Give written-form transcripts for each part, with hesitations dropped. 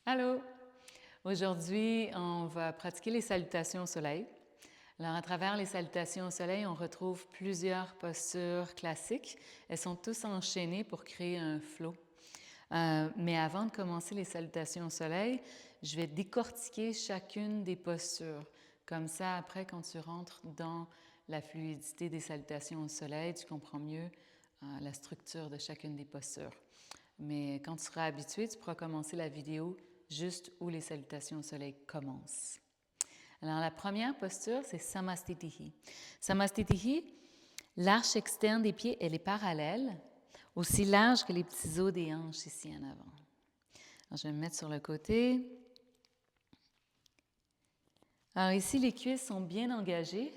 Allô! Aujourd'hui, on va pratiquer les salutations au soleil. Alors, à travers les salutations au soleil, on retrouve plusieurs postures classiques. Elles sont tous enchaînées pour créer un flow. Mais avant de commencer les salutations au soleil, je vais décortiquer chacune des postures. Comme ça, après, quand tu rentres dans la fluidité des salutations au soleil, tu comprends mieux la structure de chacune des postures. Mais quand tu seras habitué, tu pourras commencer la vidéo juste où les salutations au soleil commencent. Alors, la première posture, c'est Samastitihi. Samastitihi, l'arche externe des pieds, elle est parallèle, aussi large que les petits os des hanches ici en avant. Alors, je vais me mettre sur le côté. Alors ici, les cuisses sont bien engagées,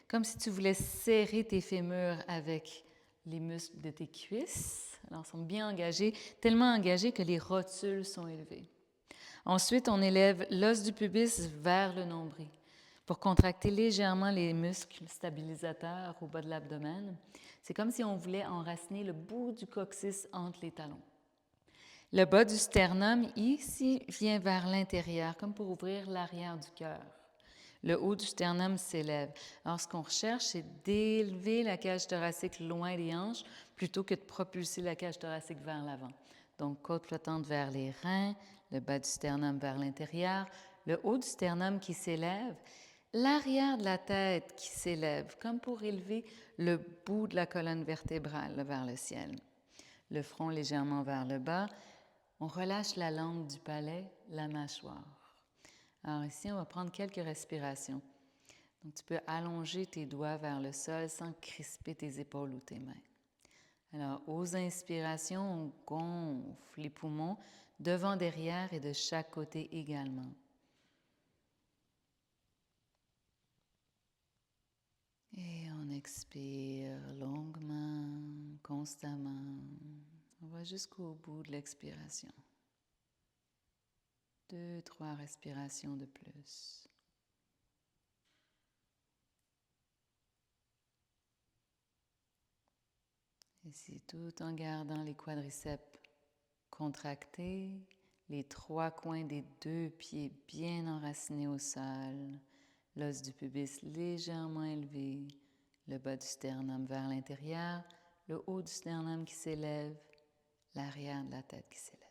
comme si tu voulais serrer tes fémurs avec les muscles de tes cuisses. Alors, ils sont bien engagés, tellement engagés que les rotules sont élevées. Ensuite, on élève l'os du pubis vers le nombril pour contracter légèrement les muscles stabilisateurs au bas de l'abdomen. C'est comme si on voulait enraciner le bout du coccyx entre les talons. Le bas du sternum ici vient vers l'intérieur, comme pour ouvrir l'arrière du cœur. Le haut du sternum s'élève. Alors, ce qu'on recherche, c'est d'élever la cage thoracique loin des hanches plutôt que de propulser la cage thoracique vers l'avant. Donc, côte flottante vers les reins, le bas du sternum vers l'intérieur, le haut du sternum qui s'élève, l'arrière de la tête qui s'élève, comme pour élever le bout de la colonne vertébrale vers le ciel. Le front légèrement vers le bas. On relâche la langue du palais, la mâchoire. Alors ici, on va prendre quelques respirations. Donc, tu peux allonger tes doigts vers le sol sans crisper tes épaules ou tes mains. Alors, aux inspirations, on gonfle les poumons devant, derrière et de chaque côté également. Et on expire longuement, constamment. On va jusqu'au bout de l'expiration. 2, 3 respirations de plus. Ici, tout en gardant les quadriceps contractés, les 3 coins des 2 pieds bien enracinés au sol, l'os du pubis légèrement élevé, le bas du sternum vers l'intérieur, le haut du sternum qui s'élève, l'arrière de la tête qui s'élève.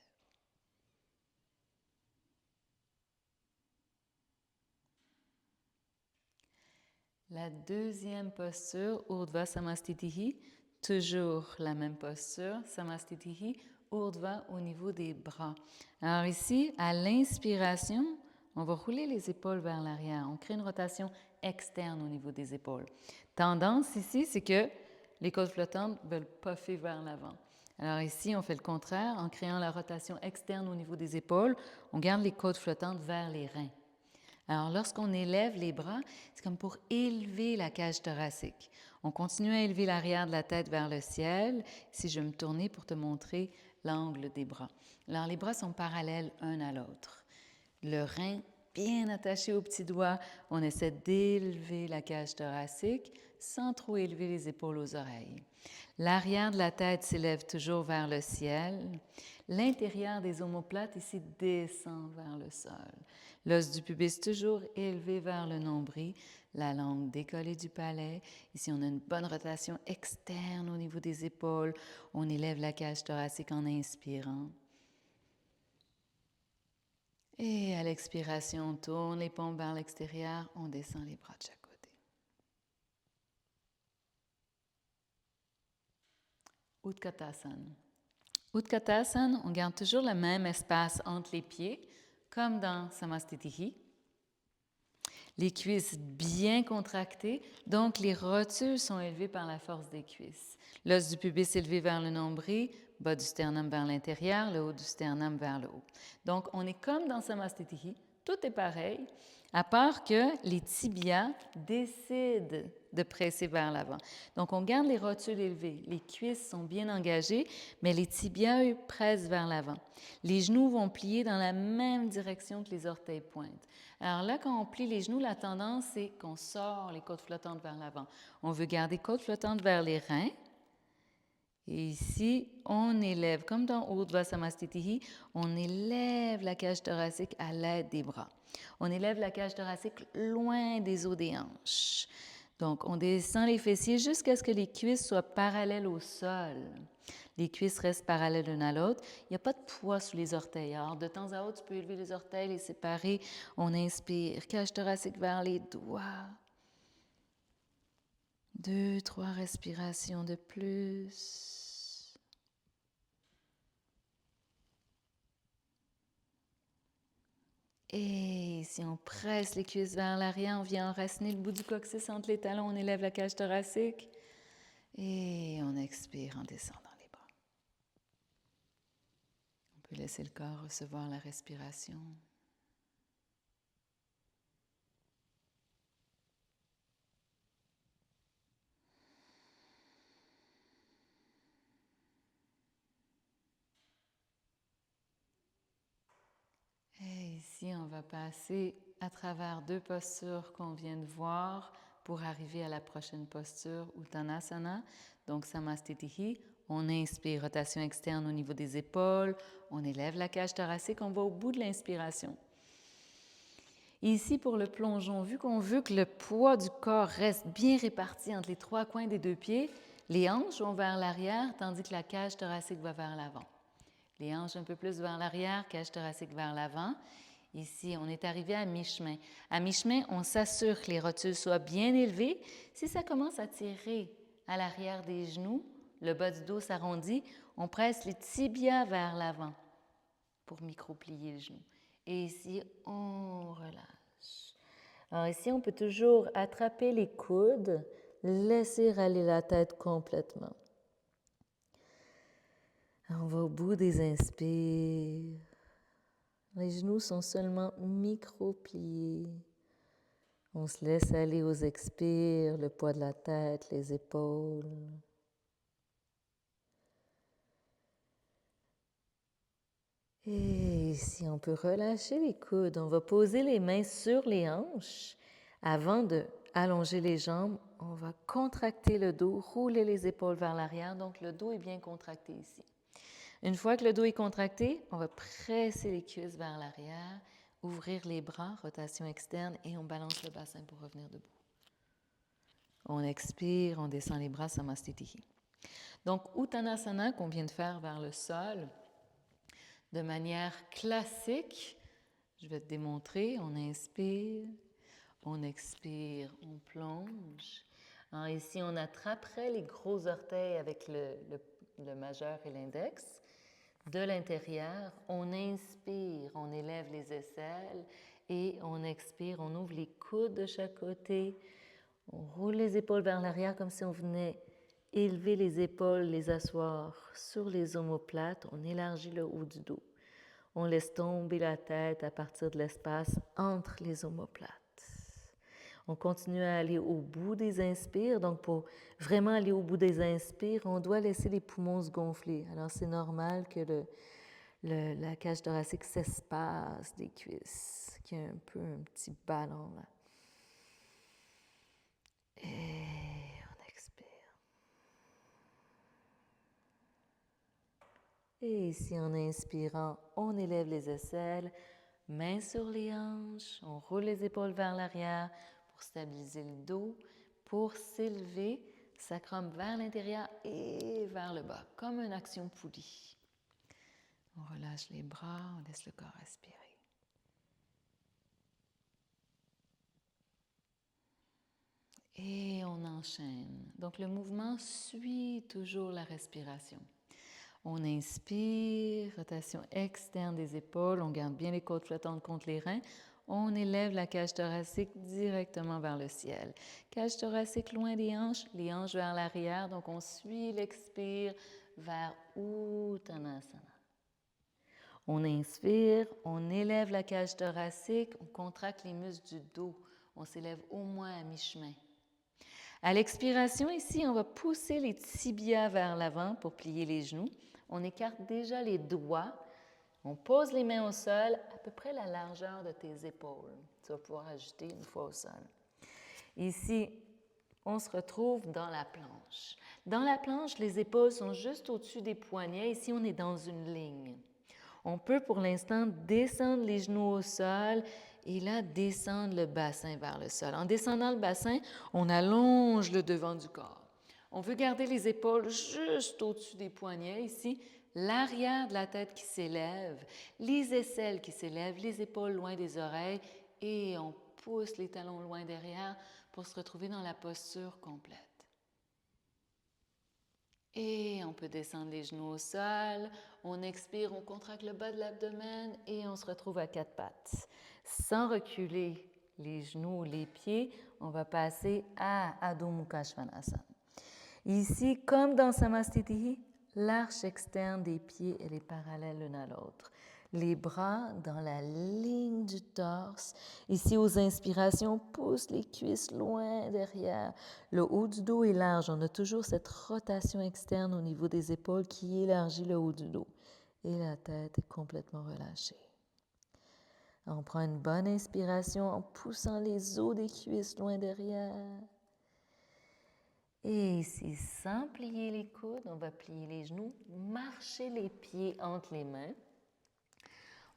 La deuxième posture, Urdhva Samastitihi, toujours la même posture, Samastitihi, Urdhva au niveau des bras. Alors ici, à l'inspiration, on va rouler les épaules vers l'arrière. On crée une rotation externe au niveau des épaules. Tendance ici, c'est que les côtes flottantes veulent puffer vers l'avant. Alors ici, on fait le contraire. En créant la rotation externe au niveau des épaules, on garde les côtes flottantes vers les reins. Alors, lorsqu'on élève les bras, c'est comme pour élever la cage thoracique. On continue à élever l'arrière de la tête vers le ciel. Ici, je vais me tourner pour te montrer l'angle des bras. Alors, les bras sont parallèles un à l'autre. Le rein bien attaché au petit doigt, on essaie d'élever la cage thoracique sans trop élever les épaules aux oreilles. L'arrière de la tête s'élève toujours vers le ciel. L'intérieur des omoplates ici descend vers le sol. L'os du pubis toujours élevé vers le nombril, la langue décollée du palais. Ici, on a une bonne rotation externe au niveau des épaules. On élève la cage thoracique en inspirant. Et à l'expiration, on tourne les paumes vers l'extérieur, on descend les bras de chaque côté. Utkatasana. Utkatasana, on garde toujours le même espace entre les pieds, comme dans Samastitihi. Les cuisses bien contractées, donc les rotules sont élevées par la force des cuisses. L'os du pubis élevé vers le nombril, bas du sternum vers l'intérieur, le haut du sternum vers le haut. Donc, on est comme dans Samastitihi, tout est pareil, à part que les tibias décident de presser vers l'avant. Donc, on garde les rotules élevées. Les cuisses sont bien engagées, mais les tibias, eux, pressent vers l'avant. Les genoux vont plier dans la même direction que les orteils pointent. Alors là, quand on plie les genoux, la tendance, c'est qu'on sort les côtes flottantes vers l'avant. On veut garder côtes flottantes vers les reins Et ici, on élève, comme dans Urdhva Samastitihi, on élève la cage thoracique à l'aide des bras. On élève la cage thoracique loin des os des hanches. Donc, on descend les fessiers jusqu'à ce que les cuisses soient parallèles au sol. Les cuisses restent parallèles l'une à l'autre. Il n'y a pas de poids sous les orteils. Alors, de temps à autre, tu peux élever les orteils, les séparer. On inspire, cage thoracique vers les doigts. 2, 3 respirations de plus. Et si on presse les cuisses vers l'arrière, on vient enraciner le bout du coccyx entre les talons, on élève la cage thoracique. Et on expire en descendant les bras. On peut laisser le corps recevoir la respiration. Et ici, on va passer à travers 2 postures qu'on vient de voir pour arriver à la prochaine posture, Uttanasana. Donc, Samastitihi, on inspire, rotation externe au niveau des épaules, on élève la cage thoracique, on va au bout de l'inspiration. Ici, pour le plongeon, vu qu'on veut que le poids du corps reste bien réparti entre les 3 coins des 2 pieds, les hanches vont vers l'arrière, tandis que la cage thoracique va vers l'avant. Les hanches un peu plus vers l'arrière, cage thoracique vers l'avant. Ici, on est arrivé à mi-chemin. À mi-chemin, on s'assure que les rotules soient bien élevées. Si ça commence à tirer à l'arrière des genoux, le bas du dos s'arrondit, on presse les tibias vers l'avant pour micro-plier le genou. Et ici, on relâche. Alors ici, on peut toujours attraper les coudes, laisser aller la tête complètement. On va au bout des inspires. Les genoux sont seulement micro-pliés. On se laisse aller aux expires, le poids de la tête, les épaules. Et ici, on peut relâcher les coudes. On va poser les mains sur les hanches. Avant de allonger les jambes, on va contracter le dos, rouler les épaules vers l'arrière. Donc, le dos est bien contracté ici. Une fois que le dos est contracté, on va presser les cuisses vers l'arrière, ouvrir les bras, rotation externe, et on balance le bassin pour revenir debout. On expire, on descend les bras, Samastitihi. Donc, Uttanasana qu'on vient de faire vers le sol, de manière classique, je vais te démontrer, on inspire, on expire, on plonge. Alors ici, on attraperait les gros orteils avec le majeur et l'index. De l'intérieur, on inspire, on élève les aisselles et on expire, on ouvre les coudes de chaque côté, on roule les épaules vers l'arrière comme si on venait élever les épaules, les asseoir sur les omoplates, on élargit le haut du dos. On laisse tomber la tête à partir de l'espace entre les omoplates. On continue à aller au bout des inspires. Donc, pour vraiment aller au bout des inspires, on doit laisser les poumons se gonfler. Alors, c'est normal que la cage thoracique s'espace des cuisses, qu'il y ait un peu un petit ballon là. Et on expire. Et ici, en inspirant, on élève les aisselles, mains sur les hanches, on roule les épaules vers l'arrière pour stabiliser le dos, pour s'élever, sacrum vers l'intérieur et vers le bas, comme une action poulie. On relâche les bras, on laisse le corps respirer. Et on enchaîne. Donc le mouvement suit toujours la respiration. On inspire, rotation externe des épaules, on garde bien les côtes flottantes contre les reins. On élève la cage thoracique directement vers le ciel. Cage thoracique loin des hanches, les hanches vers l'arrière. Donc on suit l'expire vers Uttanasana. On inspire, on élève la cage thoracique, on contracte les muscles du dos. On s'élève au moins à mi-chemin. À l'expiration, ici, on va pousser les tibias vers l'avant pour plier les genoux. On écarte déjà les doigts. On pose les mains au sol, à peu près la largeur de tes épaules. Tu vas pouvoir ajuster une fois au sol. Ici, on se retrouve dans la planche. Dans la planche, les épaules sont juste au-dessus des poignets. Ici, on est dans une ligne. On peut pour l'instant descendre les genoux au sol et là, descendre le bassin vers le sol. En descendant le bassin, on allonge le devant du corps. On veut garder les épaules juste au-dessus des poignets. Ici, l'arrière de la tête qui s'élève, les aisselles qui s'élèvent, les épaules loin des oreilles et on pousse les talons loin derrière pour se retrouver dans la posture complète. Et on peut descendre les genoux au sol. On expire, on contracte le bas de l'abdomen et on se retrouve à quatre pattes. Sans reculer les genoux ou les pieds, on va passer à Adho Mukha Svanasana. Ici, comme dans Samastitihi, l'arche externe des pieds elle est parallèle l'une à l'autre. Les bras dans la ligne du torse. Ici, aux inspirations, on pousse les cuisses loin derrière. Le haut du dos est large. On a toujours cette rotation externe au niveau des épaules qui élargit le haut du dos. Et la tête est complètement relâchée. On prend une bonne inspiration en poussant les os des cuisses loin derrière. Et ici, sans plier les coudes, on va plier les genoux, marcher les pieds entre les mains.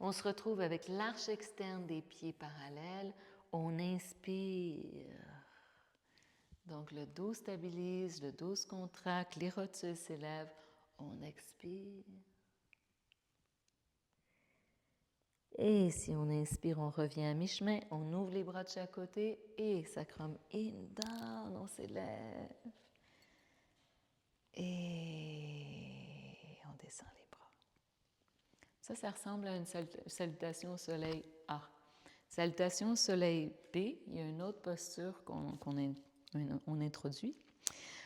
On se retrouve avec l'arche externe des pieds parallèles. On inspire. Donc, le dos stabilise, le dos se contracte, les rotules s'élèvent. On expire. Et si on inspire, on revient à mi-chemin. On ouvre les bras de chaque côté et sacrum in, down, on s'élève. Et on descend les bras. Ça ressemble à une salutation au soleil A. Salutation au soleil B, il y a une autre posture qu'on introduit.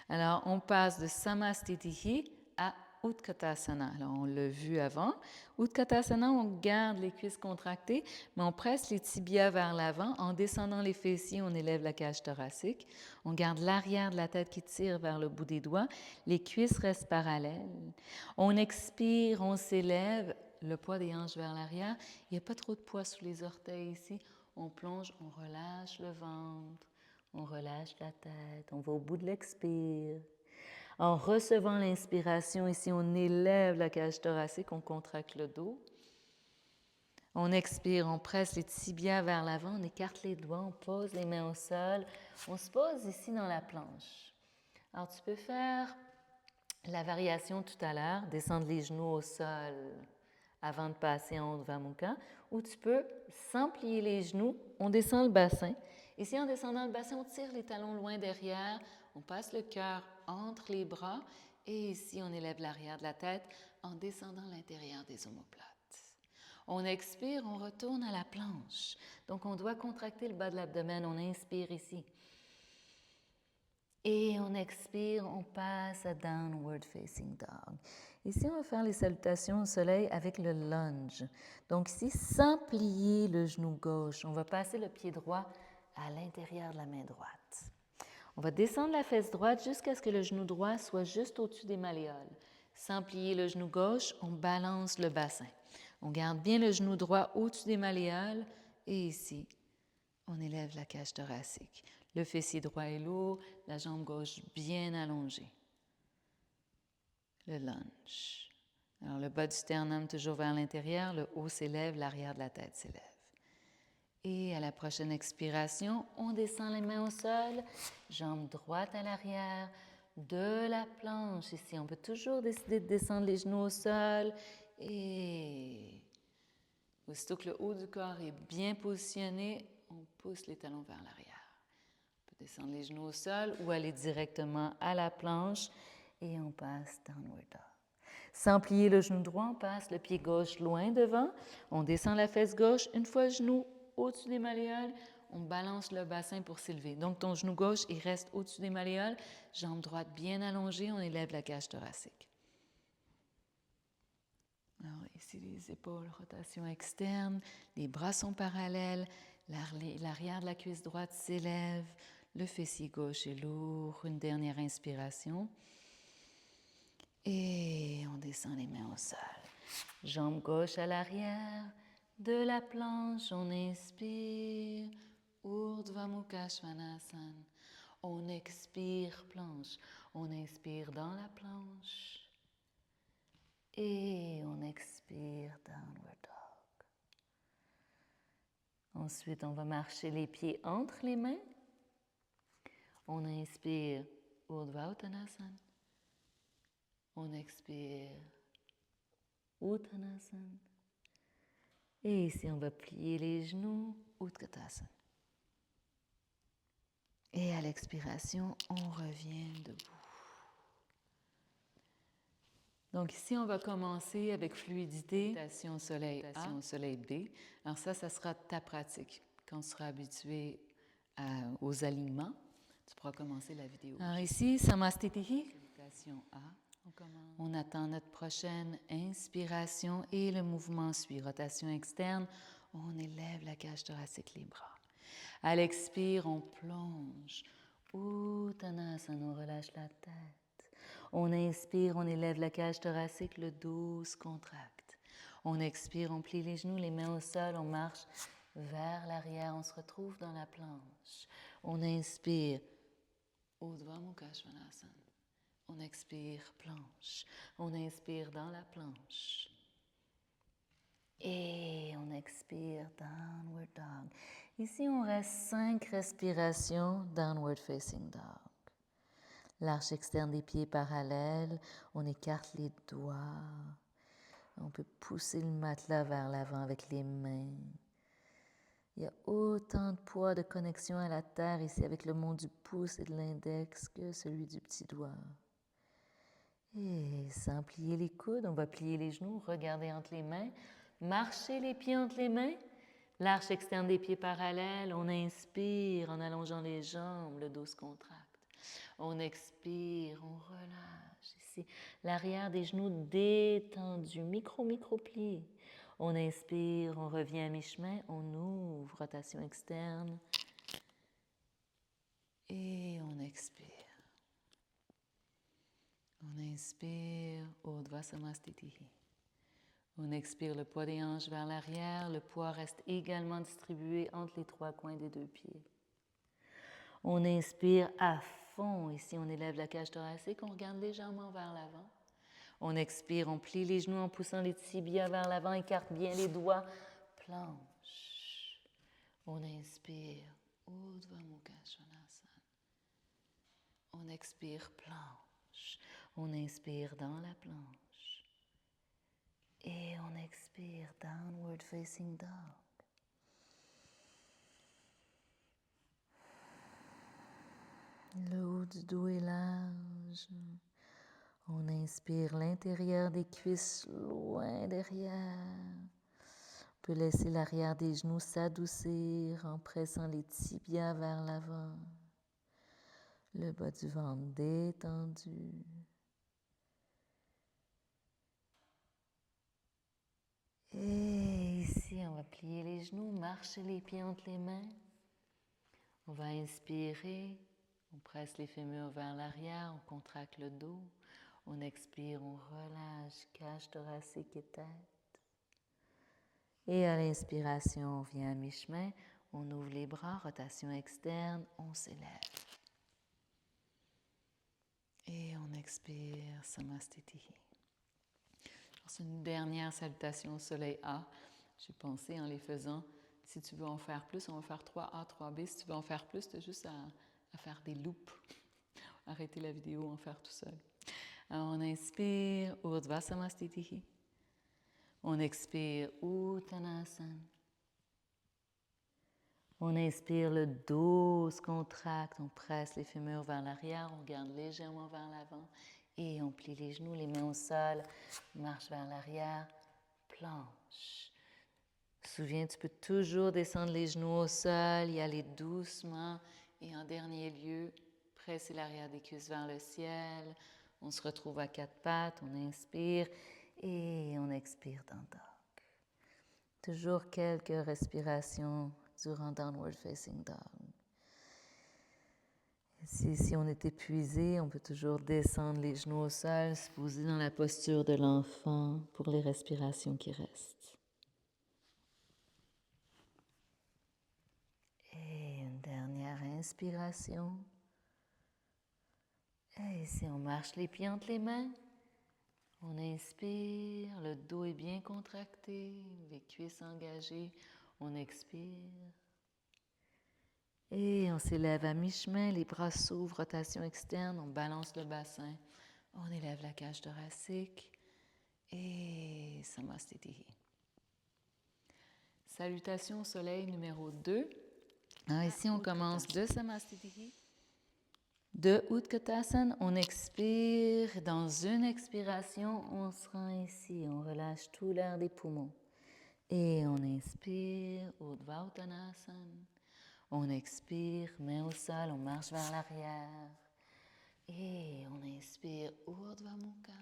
Alors, on passe de Samastitihi à Utkatasana. Alors, on l'a vu avant. Utkatasana, on garde les cuisses contractées, mais on presse les tibias vers l'avant. En descendant les fessiers, on élève la cage thoracique. On garde l'arrière de la tête qui tire vers le bout des doigts. Les cuisses restent parallèles. On expire, on s'élève, le poids des hanches vers l'arrière. Il n'y a pas trop de poids sous les orteils ici. On plonge, on relâche le ventre. On relâche la tête, on va au bout de l'expire. En recevant l'inspiration, ici, on élève la cage thoracique, on contracte le dos. On expire, on presse les tibias vers l'avant, on écarte les doigts, on pose les mains au sol. On se pose ici dans la planche. Alors, tu peux faire la variation tout à l'heure, descendre les genoux au sol avant de passer en Urdhva Mukha, ou tu peux, sans plier les genoux, on descend le bassin. Ici, en descendant le bassin, on tire les talons loin derrière, on passe le cœur entre les bras, et ici, on élève l'arrière de la tête en descendant l'intérieur des omoplates. On expire, on retourne à la planche. Donc, on doit contracter le bas de l'abdomen, on inspire ici. Et on expire, on passe à Downward Facing Dog. Ici, on va faire les salutations au soleil avec le lunge. Donc ici, sans plier le genou gauche, on va passer le pied droit à l'intérieur de la main droite. On va descendre la fesse droite jusqu'à ce que le genou droit soit juste au-dessus des malléoles. Sans plier le genou gauche, on balance le bassin. On garde bien le genou droit au-dessus des malléoles et ici, on élève la cage thoracique. Le fessier droit est lourd, la jambe gauche bien allongée. Le lunge. Alors, le bas du sternum toujours vers l'intérieur, le haut s'élève, l'arrière de la tête s'élève. Et à la prochaine expiration, on descend les mains au sol, jambe droite à l'arrière, de la planche. Ici, on peut toujours décider de descendre les genoux au sol et aussitôt que le haut du corps est bien positionné, on pousse les talons vers l'arrière. On peut descendre les genoux au sol ou aller directement à la planche et on passe Downward Dog. Sans plier le genou droit, on passe le pied gauche loin devant. On descend la fesse gauche, une fois le genou au-dessus des malléoles, on balance le bassin pour s'élever. Donc ton genou gauche, il reste au-dessus des malléoles, jambe droite bien allongée, on élève la cage thoracique. Alors ici, les épaules, rotation externe, les bras sont parallèles, l'arrière de la cuisse droite s'élève, le fessier gauche est lourd, une dernière inspiration. Et on descend les mains au sol. Jambe gauche à l'arrière, de la planche, on inspire, Urdhva Mukha Svanasana. On expire, planche. On inspire dans la planche. Et on expire, downward dog. Ensuite, on va marcher les pieds entre les mains. On inspire, Urdhva Uttanasana. On expire, Uttanasana. Et ici, on va plier les genoux, Utkatasana. Et à l'expiration, on revient debout. Donc ici, on va commencer avec fluidité, rotation soleil A, rotation soleil B. Alors ça sera ta pratique. Quand tu seras habitué aux alignements, tu pourras commencer la vidéo. Alors ici, Samastitihi, rotation A. On attend notre prochaine inspiration et le mouvement suit. Rotation externe, on élève la cage thoracique, les bras. À l'expire, on plonge. Uttanasana, on relâche la tête. On inspire, on élève la cage thoracique, le dos se contracte. On expire, on plie les genoux, les mains au sol, on marche vers l'arrière, on se retrouve dans la planche. On inspire, Urdhva Mukha Svanasana. On expire, planche. On inspire dans la planche. Et on expire, downward dog. Ici, on reste 5 respirations, downward facing dog. L'arche externe des pieds parallèle, on écarte les doigts. On peut pousser le matelas vers l'avant avec les mains. Il y a autant de poids de connexion à la terre ici avec le mont du pouce et de l'index que celui du petit doigt. Et sans plier les coudes, on va plier les genoux, regarder entre les mains, marcher les pieds entre les mains, l'arche externe des pieds parallèles, on inspire en allongeant les jambes, le dos se contracte. On expire, on relâche ici, l'arrière des genoux détendu, micro-pli. On inspire, on revient à mi-chemin, on ouvre, rotation externe et on expire. On inspire, Urdhva Samastitihi. On expire le poids des hanches vers l'arrière. Le poids reste également distribué entre les 3 coins des 2 pieds. On inspire à fond. Ici, on élève la cage thoracique. On regarde légèrement vers l'avant. On expire, on plie les genoux en poussant les tibias vers l'avant. Écarte bien les doigts. Planche. On inspire, Urdhva Mukha Svanasana. On expire, planche. On inspire dans la planche. Et on expire, downward facing dog. Le haut du dos est large. On inspire l'intérieur des cuisses loin derrière. On peut laisser l'arrière des genoux s'adoucir en pressant les tibias vers l'avant. Le bas du ventre détendu. Et ici, on va plier les genoux, marcher les pieds entre les mains. On va inspirer, on presse les fémurs vers l'arrière, on contracte le dos. On expire, on relâche, cage thoracique et tête. Et à l'inspiration, on vient à mi-chemin, on ouvre les bras, rotation externe, on s'élève. Et on expire, Samastitihi. C'est une dernière salutation au soleil A. J'ai pensé en les faisant, si tu veux en faire plus, on va faire 3A, 3B. Si tu veux en faire plus, tu as juste à faire des loops. Arrêter la vidéo, en faire tout seul. Alors, on inspire, Urdhva Samastitihi. On expire, Uttanasana. On inspire, le dos se contracte, on presse les fémurs vers l'arrière, on regarde légèrement vers l'avant et on plie les genoux, les mains au sol, marche vers l'arrière, planche. Souviens, tu peux toujours descendre les genoux au sol, y aller doucement et en dernier lieu, presser l'arrière des cuisses vers le ciel. On se retrouve à 4 pattes, on inspire et on expire dans dog. Toujours quelques respirations durant Downward Facing Dog. Si on est épuisé, on peut toujours descendre les genoux au sol, se poser dans la posture de l'enfant pour les respirations qui restent. Et une dernière inspiration. Et ici, on marche les pieds entre les mains. On inspire, le dos est bien contracté, les cuisses engagées. On expire. Et on s'élève à mi-chemin, les bras s'ouvrent, rotation externe, on balance le bassin. On élève la cage thoracique. Et Samastitihi. Salutation au soleil numéro 2. Ici, on commence de Samastitihi. De Utkatasana, on expire. Dans une expiration, on se rend ici. On relâche tout l'air des poumons. Et on inspire, Urdhva Uttanasana. On expire, main au sol, on marche vers l'arrière. Et on inspire, Urdhva Mukha.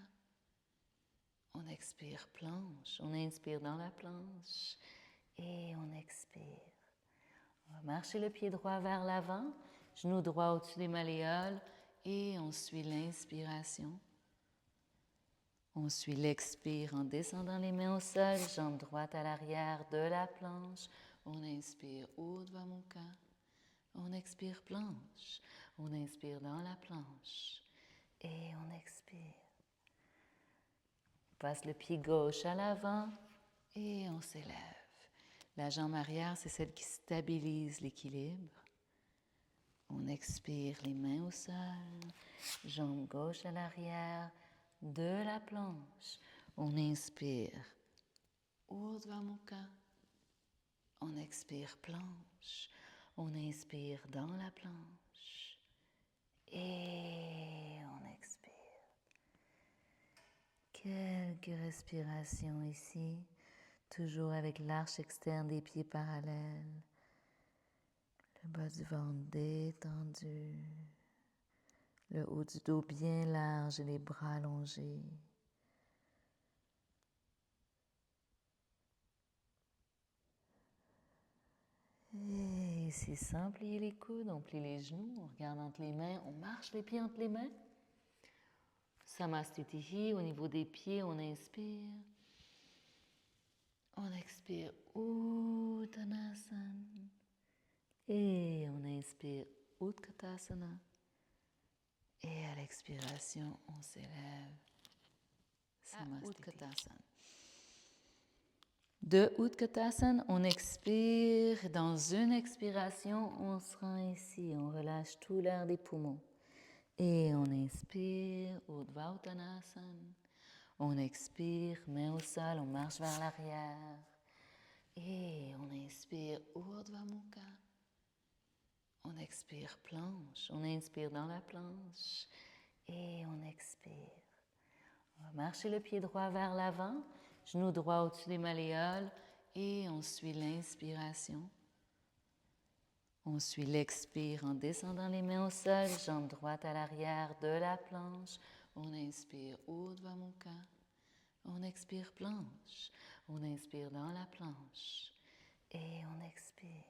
On expire, planche. On inspire dans la planche. Et on expire. On va marcher le pied droit vers l'avant, genou droit au-dessus des malléoles. Et on suit l'inspiration. On suit l'expire en descendant les mains au sol, jambe droite à l'arrière de la planche. On inspire, Urdhva Mukha. On expire, planche. On inspire dans la planche. Et on expire. On passe le pied gauche à l'avant et on s'élève. La jambe arrière, c'est celle qui stabilise l'équilibre. On expire, les mains au sol. Jambe gauche à l'arrière de la planche. On inspire, Urdhva Mukha. On expire, planche. On inspire dans la planche. Et on expire. Quelques respirations ici, toujours avec l'arche externe des pieds parallèles. Le bas du ventre détendu. Le haut du dos bien large et les bras allongés. Et ici, sans plier les coudes, on plie les genoux, on regarde entre les mains, on marche les pieds entre les mains. Samastitihi, au niveau des pieds, on inspire. On expire, Uttanasana. Et on inspire, Utkatasana. Et à l'expiration, on s'élève. Utkatasana. De Utkatasana, on expire. Dans une expiration, on se rend ici. On relâche tout l'air des poumons. Et on inspire, Urdhva Uttanasana. On expire, main au sol, on marche vers l'arrière. Et on inspire, Urdhva Mukha. On expire, planche. On inspire dans la planche. Et on expire. On va marcher le pied droit vers l'avant, genou droit au-dessus des malléoles. Et on suit l'inspiration. On suit l'expire en descendant les mains au sol, jambe droite à l'arrière de la planche. On inspire, Urdhva Mukha. On expire, planche. On inspire dans la planche. Et on expire.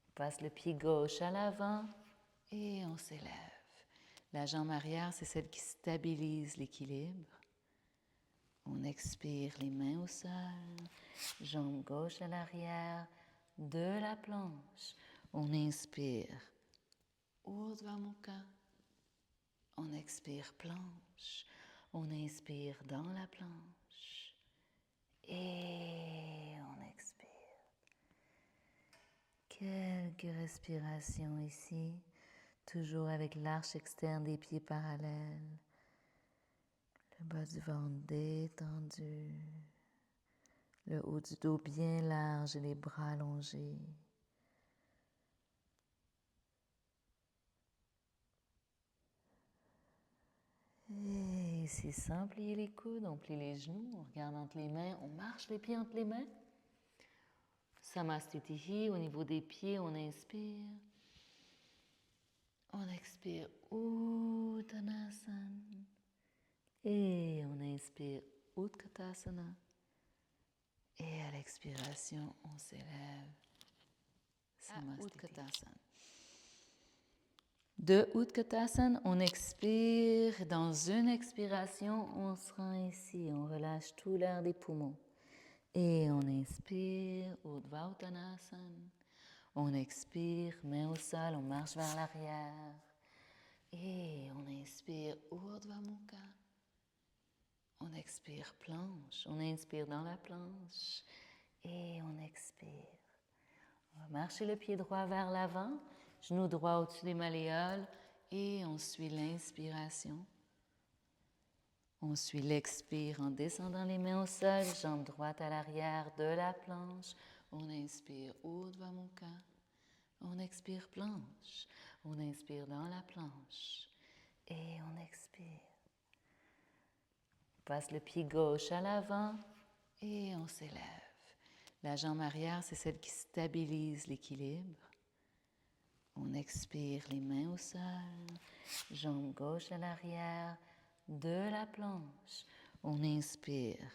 On passe le pied gauche à l'avant et on s'élève. La jambe arrière, c'est celle qui stabilise l'équilibre. On expire, les mains au sol. Jambe gauche à l'arrière de la planche. On inspire, Urdhva Mukha. On expire, planche. On inspire dans la planche. Et on expire. Quelques respirations ici, toujours avec l'arche externe des pieds parallèles. Le bas du ventre détendu. Le haut du dos bien large et les bras allongés. Et ici, sans plier les coudes, on plie les genoux, on regarde entre les mains, on marche les pieds entre les mains. Samastitihi, au niveau des pieds, on inspire. On expire, Uttanasana. Et on inspire, Utkatasana. Et à l'expiration, on s'élève. Utkatasana. De Utkatasana, on expire. Dans une expiration, on se rend ici. On relâche tout l'air des poumons. Et on inspire, Urdhva Uttanasana. On expire, main au sol, on marche vers l'arrière. Et on inspire Urdhva Mukha. On expire planche. On inspire dans la planche. Et on expire. On va marcher le pied droit vers l'avant. Genou droit au-dessus des malléoles. Et on suit l'inspiration. On suit l'expire en descendant les mains au sol. Jambe droite à l'arrière de la planche. On inspire Urdhva Mukha. On expire planche. On inspire dans la planche. Et on expire. On passe le pied gauche à l'avant et on s'élève. La jambe arrière, c'est celle qui stabilise l'équilibre. On expire les mains au sol. Jambe gauche à l'arrière de la planche. On inspire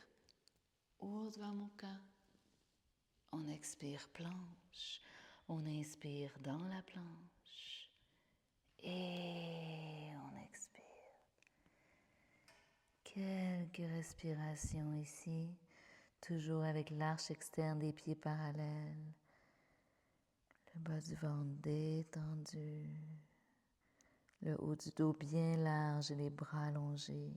Urdhva Mukha. On expire planche. On inspire dans la planche. Et on expire. Quelques respirations ici, toujours avec l'arche externe des pieds parallèles. Le bas du ventre détendu. Le haut du dos bien large et les bras allongés.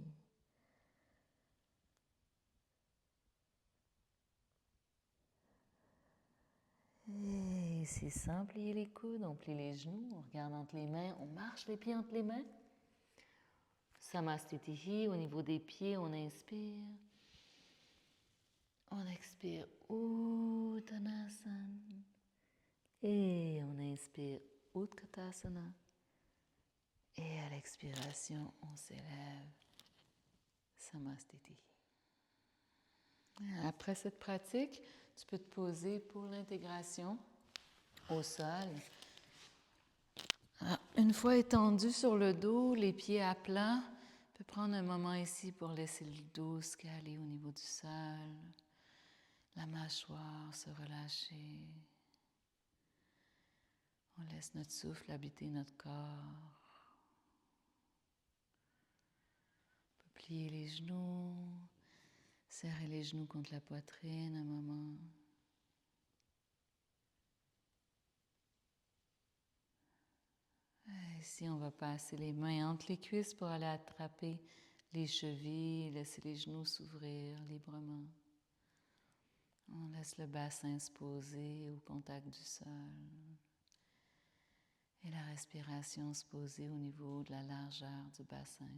Et ici, sans plier les coudes, on plie les genoux, on regarde entre les mains, on marche les pieds entre les mains. Samastitihi, au niveau des pieds, on inspire. On expire Uttanasana. Et on inspire Utkatasana. Et à l'expiration, on s'élève. Samastitihi. Après cette pratique, tu peux te poser pour l'intégration au sol. Une fois étendu sur le dos, les pieds à plat, tu peux prendre un moment ici pour laisser le dos se caler au niveau du sol, la mâchoire se relâcher. On laisse notre souffle habiter notre corps. On peut plier les genoux, serrer les genoux contre la poitrine un moment. Ici, on va passer les mains entre les cuisses pour aller attraper les chevilles, laisser les genoux s'ouvrir librement. On laisse le bassin se poser au contact du sol. Et la respiration se poser au niveau de la largeur du bassin.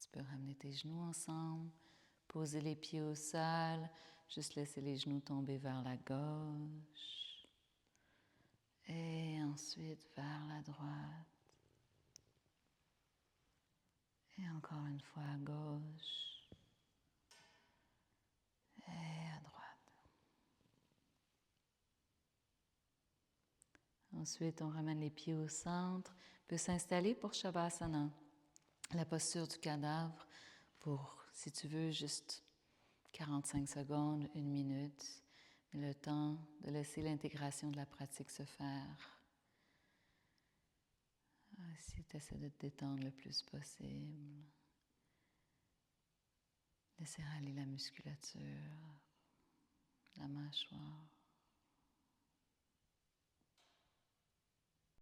Tu peux ramener tes genoux ensemble, poser les pieds au sol, juste laisser les genoux tomber vers la gauche. Et ensuite vers la droite. Et encore une fois à gauche. Et à droite. Ensuite, on ramène les pieds au centre, peut s'installer pour Shavasana, la posture du cadavre, pour, si tu veux, juste 45 secondes, 1 minute, mais le temps de laisser l'intégration de la pratique se faire. Si tu essaies de te détendre le plus possible, laisser aller la musculature, la mâchoire.